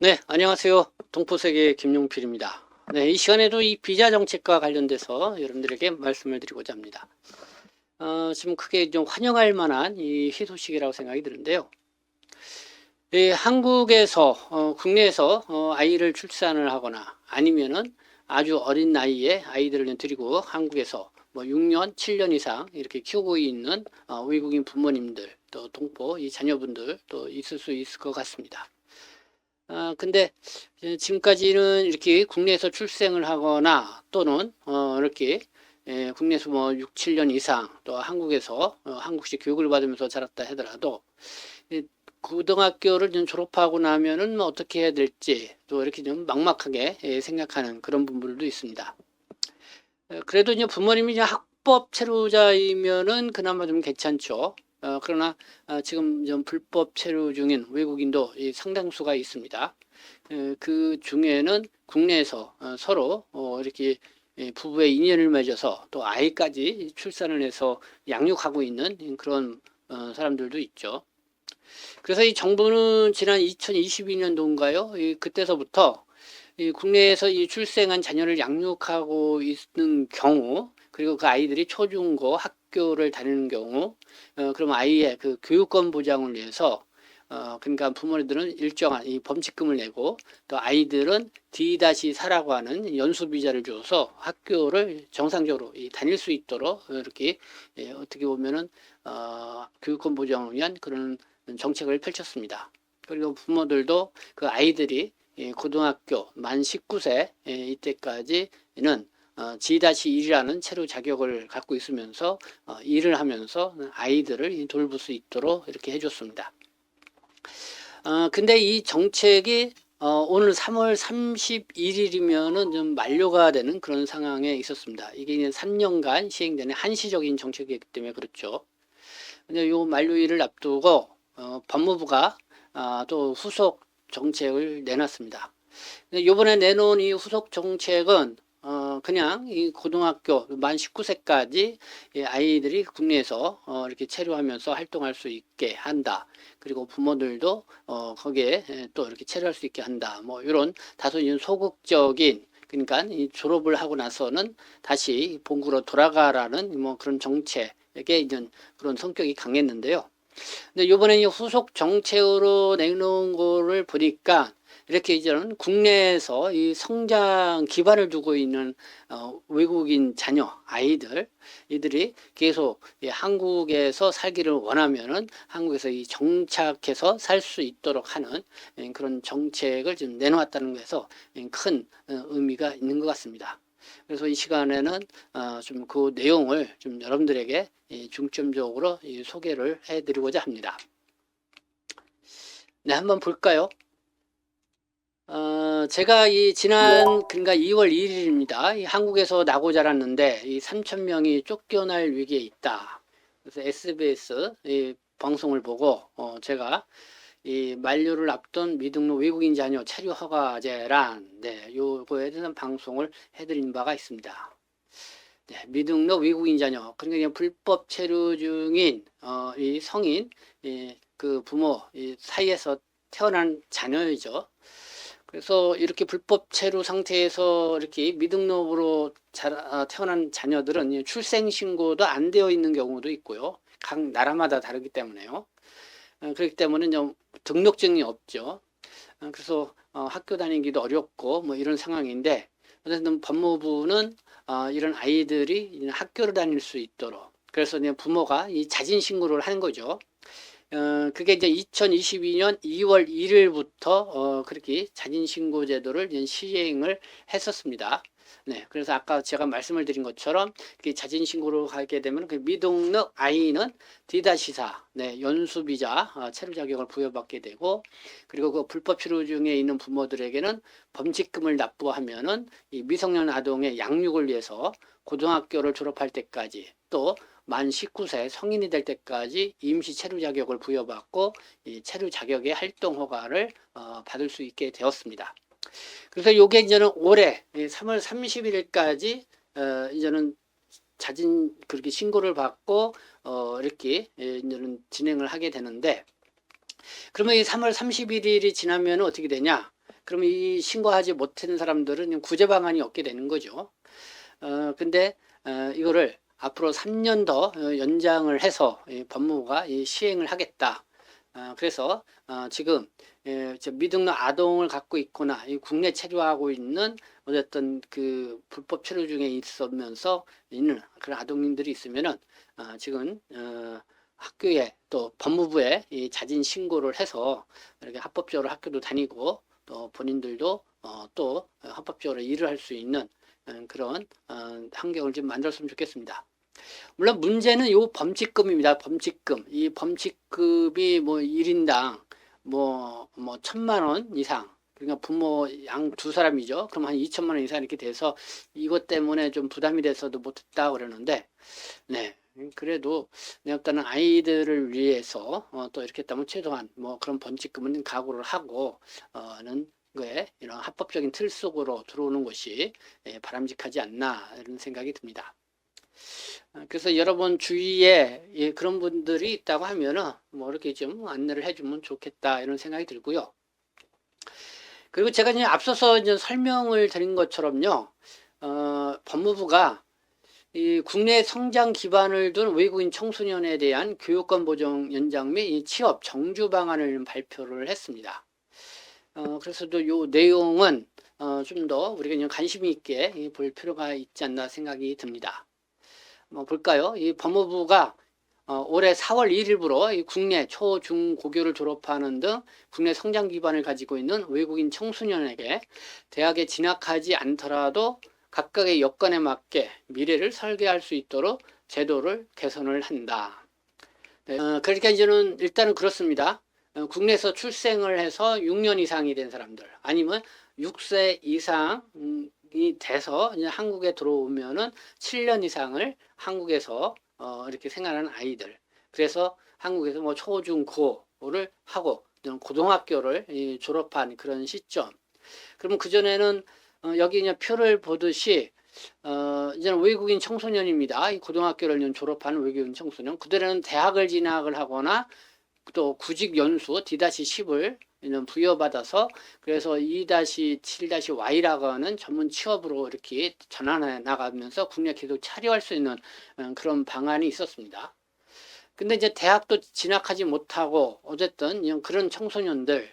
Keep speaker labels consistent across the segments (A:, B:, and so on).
A: 네, 안녕하세요. 동포세계 김용필입니다. 네, 이 시간에도 이 비자 정책과 관련돼서 여러분들에게 말씀을 드리고자 합니다. 지금 크게 좀 환영할 만한 이 희소식이라고 생각이 드는데요. 한국에서, 국내에서 아이를 출산을 하거나 아니면은 아주 어린 나이에 아이들을 데리고 한국에서 뭐 6년, 7년 이상 이렇게 키우고 있는 외국인 부모님들, 또 동포, 이 자녀분들 또 있을 수 있을 것 같습니다. 근데 지금까지는 이렇게 국내에서 출생을 하거나 또는 이렇게 국내에서 뭐 6, 7년 이상 또 한국에서 한국식 교육을 받으면서 자랐다 하더라도 고등학교를 좀 졸업하고 나면은 뭐 어떻게 해야 될지 또 이렇게 좀 막막하게 생각하는 그런 분들도 있습니다. 그래도 이제 부모님이 이제 학법 체류자이면은 그나마 좀 괜찮죠. 그러나 지금 좀 불법 체류 중인 외국인도 상당수가 있습니다. 그 중에는 국내에서 서로 이렇게 부부의 인연을 맺어서 또 아이까지 출산을 해서 양육하고 있는 그런 사람들도 있죠. 그래서 이 정부는 지난 2022년도인가요? 그때서부터 이 국내에서 이 출생한 자녀를 양육하고 있는 경우, 그리고 그 아이들이 초중고 학교를 다니는 경우, 그럼 아이의 그 교육권 보장을 위해서 그러니까 부모들은 일정한 이 범칙금을 내고 또 아이들은 D-4라고 하는 연수 비자를 줘서 학교를 정상적으로 다닐 수 있도록 이렇게 어떻게 보면은 교육권 보장을 위한 그런 정책을 펼쳤습니다. 그리고 부모들도 그 아이들이 고등학교 만 19세 이때까지는 G-1이라는 체류 자격을 갖고 있으면서 일을 하면서 아이들을 돌볼 수 있도록 이렇게 해줬습니다. 근데 이 정책이 오늘 3월 31일이면은 좀 만료가 되는 그런 상황에 있었습니다. 이게 이제 3년간 시행되는 한시적인 정책이기 때문에 그렇죠. 근데 요 만료일을 앞두고 법무부가 또 후속 정책을 내놨습니다. 이번에 내놓은 이 후속 정책은 그냥 이 고등학교 만 19세까지 아이들이 국내에서 이렇게 체류하면서 활동할 수 있게 한다. 그리고 부모들도 거기에 또 이렇게 체류할 수 있게 한다. 뭐 이런 다소 소극적인 그러니까 이 졸업을 하고 나서는 다시 본국으로 돌아가라는 뭐 그런 정책에 이제 그런 성격이 강했는데요. 근데 이번에 이 후속 정책으로 내놓은 거를 보니까 이렇게 이제는 국내에서 이 성장 기반을 두고 있는 외국인 자녀 아이들 이들이 계속 한국에서 살기를 원하면은 한국에서 이 정착해서 살 수 있도록 하는 그런 정책을 지금 내놓았다는 것에서 큰 의미가 있는 것 같습니다. 그래서 이 시간에는 좀 그 내용을 좀 여러분들에게 중점적으로 소개를 해드리고자 합니다. 네, 한번 볼까요? 제가 이 지난 그러니까 2월 1일입니다. 이 한국에서 나고 자랐는데 이 3천 명이 쫓겨날 위기에 있다. 그래서 SBS 이 방송을 보고 제가 이 만료를 앞둔 미등록 외국인 자녀 체류 허가제란 요거에 대한 방송을 해드린 바가 있습니다. 네, 미등록 외국인 자녀 그러니까 불법 체류 중인 이 성인 그 부모 사이에서 태어난 자녀이죠. 그래서 이렇게 불법 체류 상태에서 이렇게 미등록으로 태어난 자녀들은 출생 신고도 안 되어 있는 경우도 있고요. 각 나라마다 다르기 때문에요. 그렇기 때문에 좀 등록증이 없죠. 그래서 학교 다니기도 어렵고 뭐 이런 상황인데 어쨌든 법무부는 이런 아이들이 학교를 다닐 수 있도록 그래서 부모가 이 자진 신고를 하는 거죠. 그게 이제 2022년 2월 1일부터 그렇게 자진신고 제도를 시행을 했었습니다. 네, 그래서 아까 제가 말씀을 드린 것처럼 자진신고로 가게 되면 그 미등록 아이는 D-4, 네, 연수비자 체류 자격을 부여받게 되고, 그리고 그 불법 체류 중에 있는 부모들에게는 범칙금을 납부하면은 이 미성년 아동의 양육을 위해서 고등학교를 졸업할 때까지 또 만 19세 성인이 될 때까지 임시 체류 자격을 부여받고 이 체류 자격의 활동 허가를 받을 수 있게 되었습니다. 그래서 이게 이제는 올해 3월 31일까지 이제는 자진 그렇게 신고를 받고 이렇게 이제는 진행을 하게 되는데 그러면 이 3월 31일이 지나면 어떻게 되냐? 그러면 이 신고하지 못한 사람들은 구제 방안이 없게 되는 거죠. 근데 이거를 앞으로 3년 더 연장을 해서 법무부가 시행을 하겠다. 그래서 지금 미등록 아동을 갖고 있거나 국내 체류하고 있는 어쨌든 그 불법 체류 중에 있으면서 있는 그런 아동님들이 있으면은 지금 학교에 또 법무부에 이 자진 신고를 해서 이렇게 합법적으로 학교도 다니고 또 본인들도 또 합법적으로 일을 할 수 있는 그런 환경을 좀 만들었으면 좋겠습니다. 물론 문제는 요 범칙금입니다. 범칙금. 이 범칙금이 뭐 1인당 뭐 1,000만 원 이상. 그러니까 부모 양 두 사람이죠. 그럼 한 2천만 원 이상 이렇게 돼서 이것 때문에 좀 부담이 돼서도 못했다 그러는데, 네. 그래도 일단은 아이들을 위해서 또 이렇게 했다면 최소한 뭐 그런 범칙금은 각오를 하고 는 거에 이런 합법적인 틀 속으로 들어오는 것이 바람직하지 않나 이런 생각이 듭니다. 그래서 여러분 주위에 그런 분들이 있다고 하면은 뭐 이렇게 좀 안내를 해주면 좋겠다 이런 생각이 들고요. 그리고 제가 이제 앞서서 이제 설명을 드린 것처럼요, 법무부가 이 국내 성장 기반을 둔 외국인 청소년에 대한 교육권 보장 연장 및 취업 정주 방안을 발표를 했습니다. 그래서 또 요 내용은 좀 더 우리가 그냥 관심 있게 볼 필요가 있지 않나 생각이 듭니다. 볼까요? 이 법무부가 올해 4월 1일부로 이 국내 초, 중, 고교를 졸업하는 등 국내 성장 기반을 가지고 있는 외국인 청소년에게 대학에 진학하지 않더라도 각각의 여건에 맞게 미래를 설계할 수 있도록 제도를 개선을 한다. 네, 그러니까 이제는 일단은 그렇습니다. 국내에서 출생을 해서 6년 이상이 된 사람들 아니면 6세 이상이 돼서 이제 한국에 들어오면은 7년 이상을 한국에서 이렇게 생활하는 아이들. 그래서 한국에서 뭐 초, 중, 고를 하고 고등학교를 졸업한 그런 시점. 그러면 그전에는 여기 그냥 표를 보듯이 이제는 외국인 청소년입니다. 이 고등학교를 졸업하는 외국인 청소년. 그들은 대학을 진학을 하거나 또 구직 연수 D-10을 부여받아서 그래서 2-7-Y라고 하는 전문 취업으로 이렇게 전환해 나가면서 국내 계속 차려할 수 있는 그런 방안이 있었습니다. 근데 이제 대학도 진학하지 못하고 어쨌든 그런 청소년들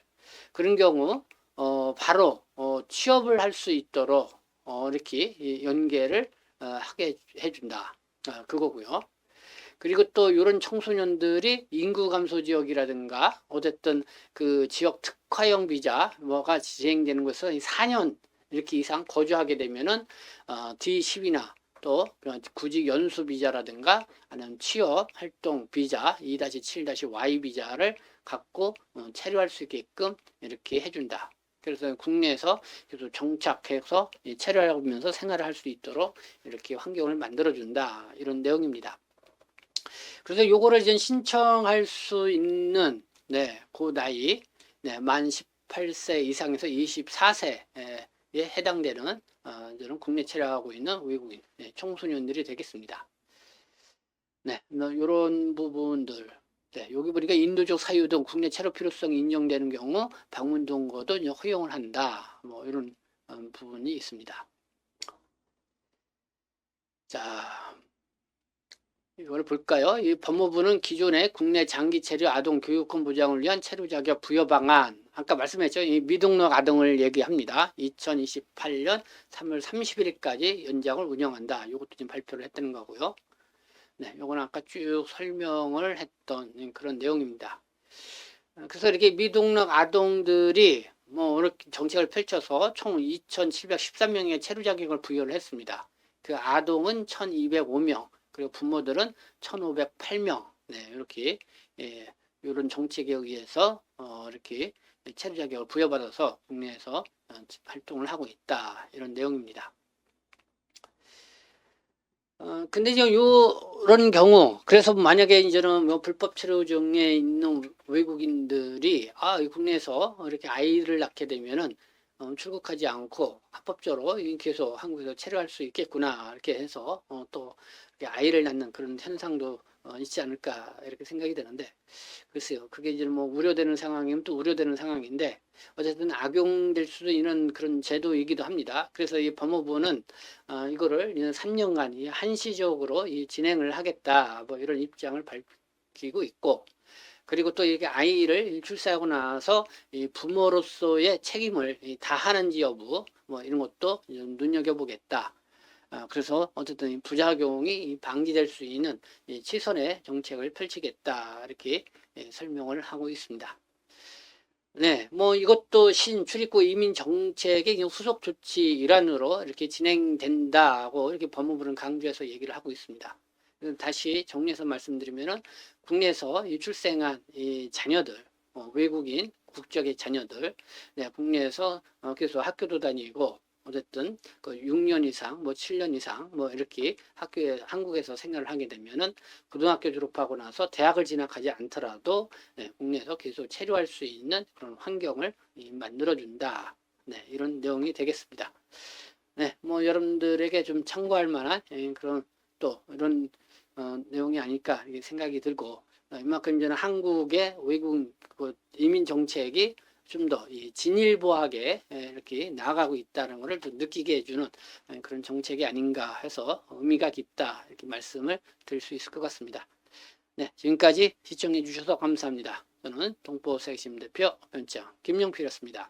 A: 그런 경우 바로 취업을 할 수 있도록 이렇게 연계를 하게 해준다. 그거고요. 그리고 또 이런 청소년들이 인구 감소 지역이라든가 어쨌든 그 지역 특화형 비자 뭐가 진행되는 것은 4년 이렇게 이상 거주하게 되면은 D10이나 또 구직 연수 비자라든가 아니면 취업 활동 비자 2-7-Y 비자를 갖고 체류할 수 있게끔 이렇게 해준다. 그래서 국내에서 계속 정착해서 체류하면서 생활을 할 수 있도록 이렇게 환경을 만들어준다. 이런 내용입니다. 그래서 요거를 이제 신청할 수 있는 그 나이 만 18세 이상에서 24세에 해당되는 이런 국내 체류하고 있는 외국인 청소년들이 되겠습니다. 이런 부분들 여기 보니까 인도적 사유 등 국내 체류 필요성이 인정되는 경우 방문 동거도 허용을 한다. 뭐 이런 부분이 있습니다. 자. 이걸 볼까요? 이 법무부는 기존의 국내 장기 체류 아동 교육권 보장을 위한 체류 자격 부여 방안 아까 말씀했죠. 이 미등록 아동을 얘기합니다. 2028년 3월 31일까지 연장을 운영한다. 이것도 지금 발표를 했다는 거고요. 요거는 아까 쭉 설명을 했던 그런 내용입니다. 그래서 이렇게 미등록 아동들이 뭐 이렇게 정책을 펼쳐서 총 2,713명의 체류 자격을 부여를 했습니다. 그 아동은 1,205명. 그리고 부모들은 1,508명. 이렇게 이런 정책에 의해서 이렇게 체류 자격을 부여받아서 국내에서 활동을 하고 있다. 이런 내용입니다. 근데 이제 요런 경우 그래서 만약에 이제는 뭐 불법 체류 중에 있는 외국인들이 국내에서 이렇게 아이를 낳게 되면은 출국하지 않고 합법적으로 계속 한국에서 체류할 수 있겠구나 이렇게 해서 또 이렇게 아이를 낳는 그런 현상도 있지 않을까 이렇게 생각이 되는데 글쎄요 그게 이제 뭐 우려되는 상황이면 또 우려되는 상황인데 어쨌든 악용될 수도 있는 그런 제도이기도 합니다. 그래서 이 법무부는 이거를 3년간 한시적으로 진행을 하겠다 뭐 이런 입장을 밝히고 있고 그리고 또 이게 아이를 출산하고 나서 이 부모로서의 책임을 다하는지 여부 뭐 이런 것도 좀 눈여겨보겠다. 그래서 어쨌든 부작용이 방지될 수 있는 치선의 정책을 펼치겠다 이렇게 설명을 하고 있습니다. 네, 뭐 이것도 신출입국 이민 정책의 후속 조치 일환으로 이렇게 진행된다고 이렇게 법무부는 강조해서 얘기를 하고 있습니다. 다시 정리해서 말씀드리면은 국내에서 출생한 이 자녀들, 외국인 국적의 자녀들, 네, 국내에서 계속 학교도 다니고 어쨌든 그 6년 이상, 뭐 7년 이상, 뭐 이렇게 한국에서 생활을 하게 되면은 고등학교 졸업하고 나서 대학을 진학하지 않더라도 네, 국내에서 계속 체류할 수 있는 그런 환경을 만들어준다. 네, 이런 내용이 되겠습니다. 네, 뭐 여러분들에게 좀 참고할 만한 그런 또 이런 내용이 아닐까 생각이 들고 이만큼 이제는 한국의 외국 그 이민 정책이 좀 더 진일보하게 이렇게 나아가고 있다는 것을 좀 느끼게 해주는 그런 정책이 아닌가 해서 의미가 깊다 이렇게 말씀을 드릴 수 있을 것 같습니다. 네, 지금까지 시청해 주셔서 감사합니다. 저는 동포색심 대표 변장 김용필이었습니다.